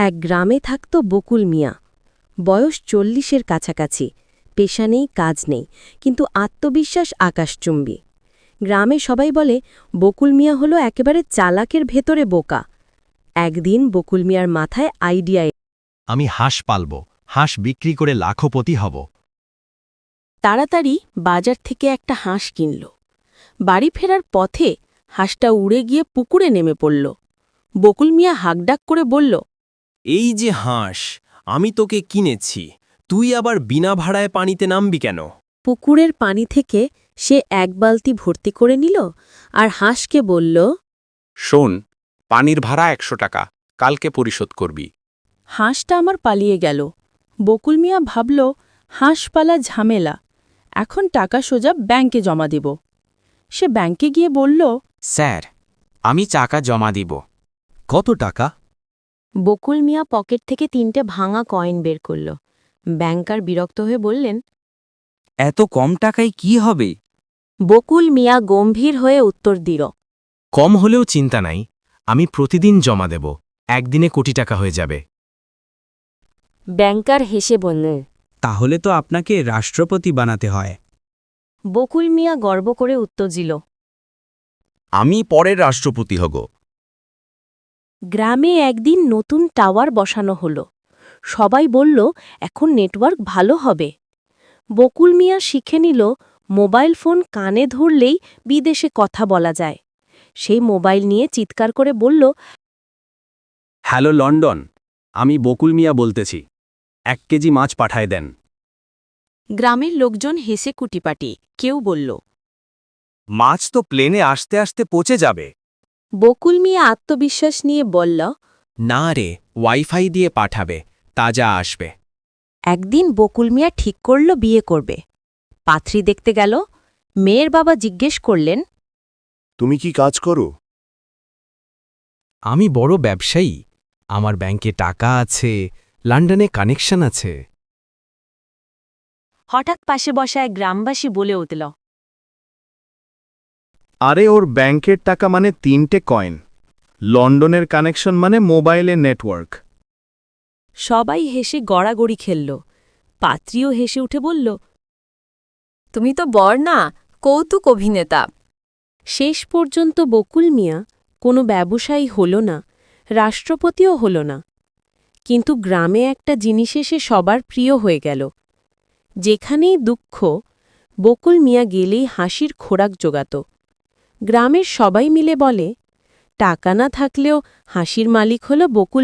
এক গ্রামে থাকত বকুল মিয়া। বয়স ৪০-এর কাছাকাছি, পেশা নেই, কাজ নেই, কিন্তু আত্মবিশ্বাস আকাশচুম্বী। গ্রামে সবাই বলে বকুল মিয়া হলো একেবারে চালাকের ভেতরে বোকা। একদিন বকুল মিয়ার মাথায় আইডিয়া আমি হাঁস পালব, হাঁস বিক্রি করে লাখপতি হব। তাড়াতাড়ি বাজার থেকে একটা হাঁস কিনল। বাড়ি ফেরার পথে হাঁসটা উড়ে গিয়ে পুকুরে নেমে পড়ল। বকুল মিয়া হাঁকডাক করে বলল, এই যে হাঁস, আমি তোকে কিনেছি, তুই আবার বিনা ভাড়ায় পানিতে নামবি কেন? পুকুরের পানি থেকে সে এক বালতি ভর্তি করে নিল আর হাঁসকে বলল, শোন, পানির ভাড়া ১০০ টাকা, কালকে পরিশোধ করবি। হাঁসটা আমার পালিয়ে গেল। বকুল মিয়া ভাবল, হাঁস পালা ঝামেলা, এখন টাকা সোজা ব্যাংকে জমা দিব। সে ব্যাংকে গিয়ে বলল, স্যার, আমি টাকা জমা দিব। কত টাকা? বকুল মিয়া পকেট থেকে ৩টে ভাঙা কয়েন বের করল। ব্যাংকার বিরক্ত হয়ে বললেন, এত কম টাকায় কি হবে? বকুল মিয়া গম্ভীর হয়ে উত্তর দিল, কম হলেও চিন্তা নাই, আমি প্রতিদিন জমা দেব, একদিনে কোটি টাকা হয়ে যাবে। ব্যাংকার হেসে বললেন, তাহলে তো আপনাকে রাষ্ট্রপতি বানাতে হয়। বকুল মিয়া গর্ব করে উত্তর দিল, আমি পরের রাষ্ট্রপতি হব। গ্রামে একদিন নতুন টাওয়ার বসানো হলো। সবাই বলল, এখন নেটওয়ার্ক ভালো হবে। বকুল মিয়া শিখে নিল মোবাইল ফোন কানে ধরলেই বিদেশে কথা বলা যায়। সেই মোবাইল নিয়ে চিৎকার করে বলল, হ্যালো লন্ডন, আমি বকুল মিয়া বলতেছি, ১ কেজি মাছ পাঠায় দেন। গ্রামের লোকজন হেসে কুটিপাটি। কেউ বলল, মাছ তো প্লেনে আসতে আসতে পচে যাবে। বকুল মিয়া আত্মবিশ্বাস নিয়ে বলল, না রে, ওয়াইফাই দিয়ে পাঠাবে, তাজা আসবে। একদিন বকুল মিয়া ঠিক করল বিয়ে করবে। পাত্রী দেখতে গেল। মেয়ের বাবা জিজ্ঞেস করলেন, তুমি কি কাজ করো? আমি বড় ব্যবসায়ী, আমার ব্যাংকে টাকা আছে, লন্ডনে কানেকশন আছে। হঠাৎ পাশে বসা এক গ্রামবাসী বলে উঠল, আরে ওর ব্যাংকের টাকা মানে ৩টে কয়েন, লন্ডনের কানেকশন মানে মোবাইলের নেটওয়ার্ক। সবাই হেসে গড়াগড়ি খেলল। পাত্রীও হেসে উঠে বলল, তুমি তো বর না, কৌতুক অভিনেতা। শেষ পর্যন্ত বকুল মিয়া কোনো ব্যবসায়ী হল না, রাষ্ট্রপতিও হল না, কিন্তু গ্রামে একটা জিনিস এসে সবার প্রিয় হয়ে গেল। যেখানেই দুঃখ, বকুল মিয়া গেলেই হাসির খোরাক জোগাত। গ্রামের সবাই মিলে বলে, টাকা না থাকলেও হাসির মালিক হল বকুল